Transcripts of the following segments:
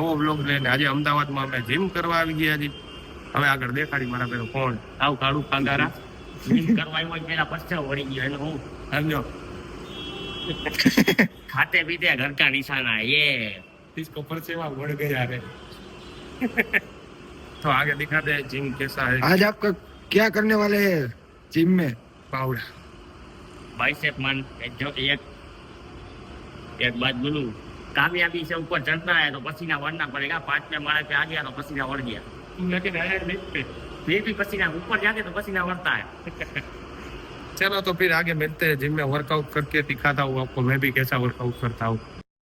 નવો બ્લોગ લઈને આજે અમદાવાદમાં અમે જીમ કરવા આવી ગયા છીએ. હવે આગળ દેખાડી મારા પેલો ફોન આવ કાળું કાંગારા જીમ કરવા આવ્યો પેલા પછાવ વળી ગયો એટલે હું સમજો ખાતે પીતે ઘર કા નિશાના ये इसको परसेवा बढ़ गया रे तो आगे दिखाते हैं जिम कैसा है. आज आपका क्या करने वाले हैं जिम में? पाउडा बाइसेप मन जो एक बात बोलूं, कामयाबी से ऊपर चढ़ना है तो पसीना वरना पड़ेगा. 5वें माले पे आ गया तो पसीना वड़ गया, लेकिन फिर भी पसीना ऊपर जाके तो पसीना वरता है. चलो तो फिर आगे मिलते हैं जिम में. वर्कआउट करके दिखाता हूँ आपको मैं भी कैसा वर्कआउट करता हूँ.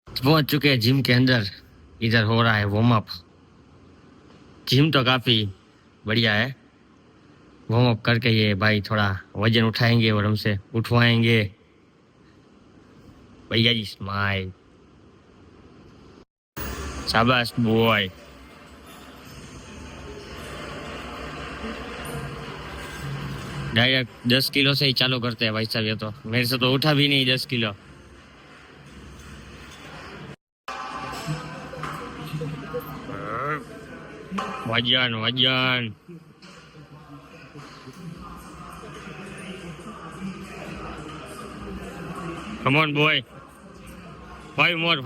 पहुंच चुके हैं जिम के अंदर. इधर हो रहा है वार्म अप. जिम तो काफी बढ़िया है. वार्म अप करके ये भाई थोड़ा वजन उठाएंगे और हमसे उठवाएंगे. भैया जी स्माइल. शाबाश बॉय. डायरेक्ट 10 किलो से ही चालू करते हैं भाई साहब. ये तो मेरे से तो उठा भी नहीं 10 किलो. वजन वजन Come on boy. 5 more.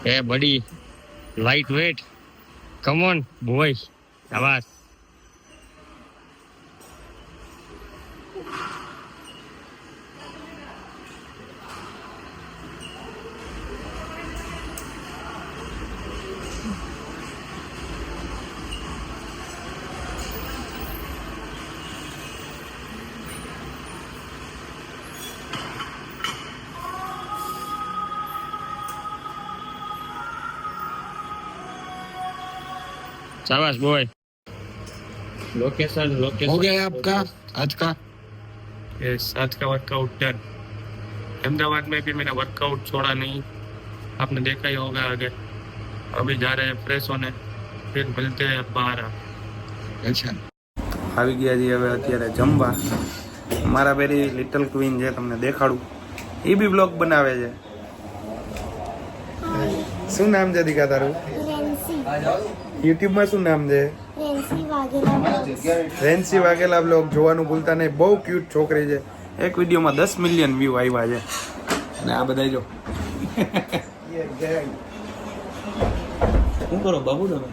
Hey buddy, lightweight. Come on boy. शाबाश. शाबाश बॉय. लोकेशन हो गया आपका आज का? यस, आज का वर्कआउट डन. अहमदाबाद में भी मैंने वर्कआउट छोड़ा नहीं, आपने देखा ही होगा. आगे अभी जा रहे हैं फ्रेश होने, फिर मिलते हैं બહાર. અચ્છા, આવી ગયા છીએ હવે અત્યારે જમવા. મારા પેલી લિટલ ક્વીન છે, તમને દેખાડું. એ બી બ્લોગ બનાવે છે. શું નામ છે દીકા તારું? યુટ્યુબ માં શું નામ છે? રેન્સી વાઘેલા બ્લોગ. જોવાનું ભૂલતા નહીં, બહુ ક્યુટ છોકરી છે. એક વિડીયોમાં 10 મિલિયન વ્યૂ આવ્યા છે. અને આ બધા જો શું કરો બાબુ તમે?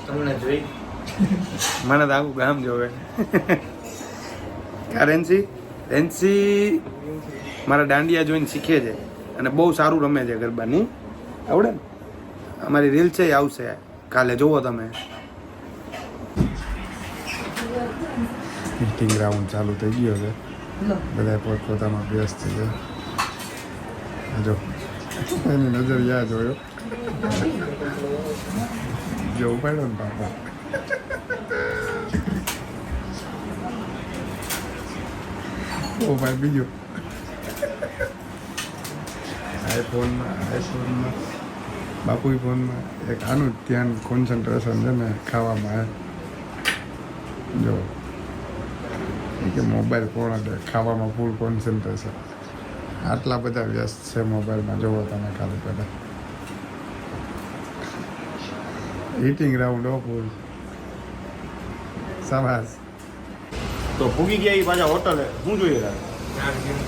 તમને જોઈ મને તો આખું ગામ જોવે. રેન્સી મારા દાંડિયા જોઈને શીખે છે અને બહુ સારું રમે છે ગરબાની. આવડે ને? અમારી રીલ છે, આવશે કાલે, જોવો તમે. મીટિંગ રાઉન્ડ ચાલુ થઈ ગયો છે, બધા પોતપોતામાં વ્યસ્ત છે. જો એની નજર યા જોયો જો ઉપાડ્યો ને પાપા. ઓ ભાઈ બીજો આઈફોનમાં બાપુ ફોનમાં એક આનું ધ્યાન કોન્સન્ટ્રેશન છે ને ખાવામાં. જો કે મોબાઈલ કોણ હતો, ખાવામાં ફૂલ કોન્સન્ટ્રેશન. આટલા બધા વ્યસ્ત છે મોબાઈલમાં. જોવો તમે ખાલી પહેલાં ઈટિંગ રાઉન્ડ ઓ ફૂલ. શાબાશ. તો ભૂગી ગયા એ પાછા હોટલે. શું જોઈએ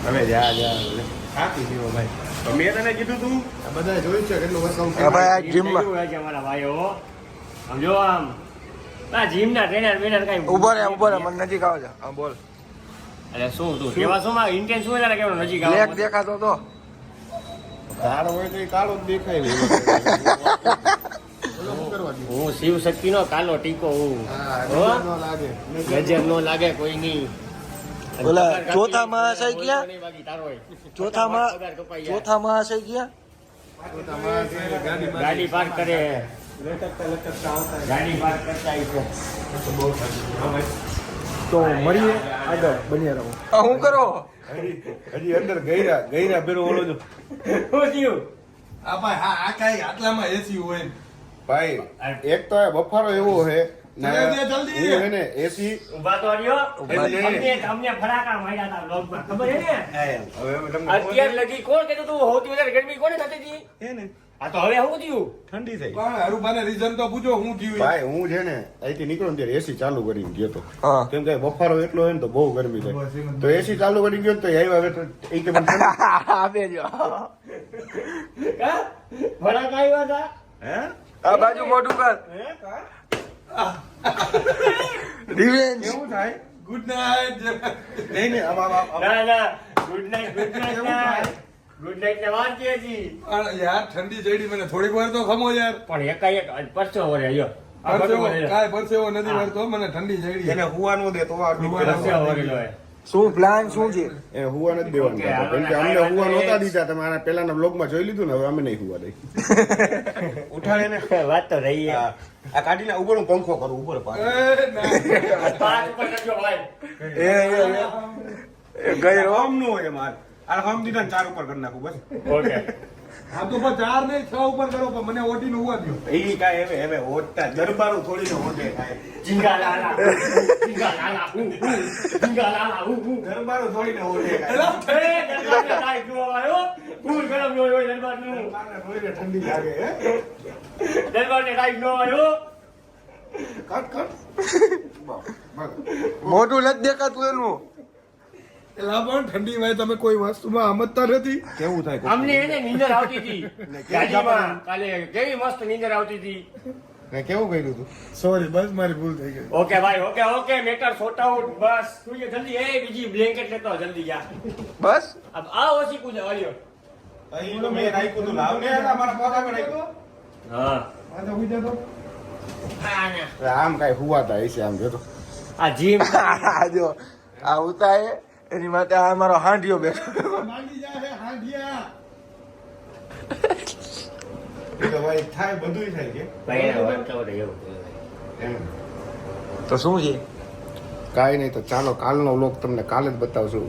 હવે જા થાકી ગયો ભાઈ. તો મેં તને કીધું તું બધા જોયું છે કેટલું વર્કઆઉટ ભાઈ આ જીમમાં અમારા ભાઈઓ સમજો આમ આ જીમના ટ્રેનર કઈ ઉભો રે મને નજીક આવે છે. હા બોલ. અરે શું તું કેવા શું માં ઇન્ટેન્સ શું તારે કેવાનું નજીક આવે? લેગ દેખાતો તો કાળો હોય તો એ કાળો જ દેખાય. હું શિવ શક્તિ નો કાલો ટીકો હું. નજર નો લાગે કોઈ નહીં. બોલા ચોથા મહાશય ગયા? ચોથા મહાશય ગયા? ગાડી પાર્ક કરે, ગાડી પાર્ક કરતા તો મળીએ આગળ, બન્યા રહો. હું કરો હજી અંદર ગઈરા પેલો ઓલો જો શું થયું? આ ભાઈ આ કઈ આટલામાં એસી હોય ભાઈ. એક તો આ બફારો એવો છે જલ્દી હું એને એસી ઊભા તો રહ્યો. એટલે- અમને ફડાકા માર્યા હતા બ્લોગમાં. ખબર છે ને? હવે અમે તમને અત્યાર લગી કોણ કહેતું તું સૌથી વધારે ગરમી કોને થતી હતી? હે ને આ તો હવે શું થયું? ઠંડી થઈ પણ હરુભાને રીઝન તો પૂછો હું થયું ભાઈ હું છે ને અહીંથી નીકળ્યો ને ત્યારે એસી ચાલુ કરીને ગયો તો હા. કેમ કે બફારો એટલો હોય ને તો બહુ ગરમી થાય તો એસી ચાલુ કરીને ગયો ને તો એ આવ્યા હવે તો એ કે મને ઠંડી- આપે જો કા? ફડાકા આવ્યા હતા? હે આ બાજુ મોટું કર રિવેન્જ કેવું થાય ગુડ નાઇટ નહીં નહીં આમ. ના ના ગુડ નાઇટ ગુડ નાઇટ ના ગુડ નાઇટ ને વાત છે હજી. યાર ઠંડી ચડી મને થોડીક વાર તો ખમો યાર પણ એકાએક પરસો વળે લ્યો. આ પરસેવો બધું વળે. કાંઈ પરસેવો નથી વળતો મને ઠંડી ચડી એને હુવા નો દે તો આ પરસો વળેલો હે. શું પ્લાન શું છે એને હુવા નથી દેવાનું ઓકે, કેમ કે અમને હુવા નહોતા દીધા તમે આના પેલાના બ્લોગમાં જોઈ લીધું ને હવે અમે નહીં હુવા દઈ ઉઠાડે ને વાત તો રહી હે. આ કાઢીને ઉપર હું પંખો કરું ઉપર પાછો. પાંચ ઉપર કરજો ભાઈ. ગઈ રો હમ નું હોય મારે આ હમ દીધા ને 4 ઉપર કરી નાખું બસ ઓકે. આ તો પણ 4 નહીં 6 ઉપર કરો પણ મને ઓટીને હોવા દો એ કાંઈ હવે હવે ઓટતા દરબારું થોડી ને ઓટે કાંઈ ઝીંગા લાલા ઝીંગા લાલા ઝીંગા લાલા દરબારું થોડી ને ઓટે કાંઈ એ દરબારને તારીખ જોવા આવ્યો. ફૂલ ગરમ જોઈ હોય દરબારનું. દરબારને થોડી ને ઠંડી લાગે હે દરબારને તારીખ ન આવ્યો. કટ કટ મોટું નથી દેખાતું એનું એલા પણ ઠંડી માં તમે કોઈ વસ્તુમાં સમજતા નથી કેવું થાય અમને એને નીંદર આવતી હતી ગાડીમાં કાલે કેવી મસ્ત નીંદર આવતી હતી. ને કેવું કર્યું તું સોરી બસ મારી ભૂલ થઈ ગઈ ઓકે ભાઈ okay okay matter sort out બસ તું જે જલ્દી એ બીજી બ્લેન્કેટ લેતો આવ, જલ્દી જા. બસ अब આ ઓછી પૂજા વાળ્યો. અહીં તો મેં રાખ્યું તું લાવ ને મારા પોતા પર રાખ્યું હા આ તો ઉજા તો આમ કાંઈ હુવાતા હશે આમ જોતો આ જીમ આ જો આ ઉતાય એની માટે આ મારો હાંડિયો બેઠો માંડી જાય હાંડિયા એ તો ભાઈ થાય બધુંય થાય કે ભાઈ એને વાત કરો એવું. એમ તો શું છે કાંઈ નહીં તો ચાલો કાલનો વ્લોગ તમને કાલે જ બતાવશું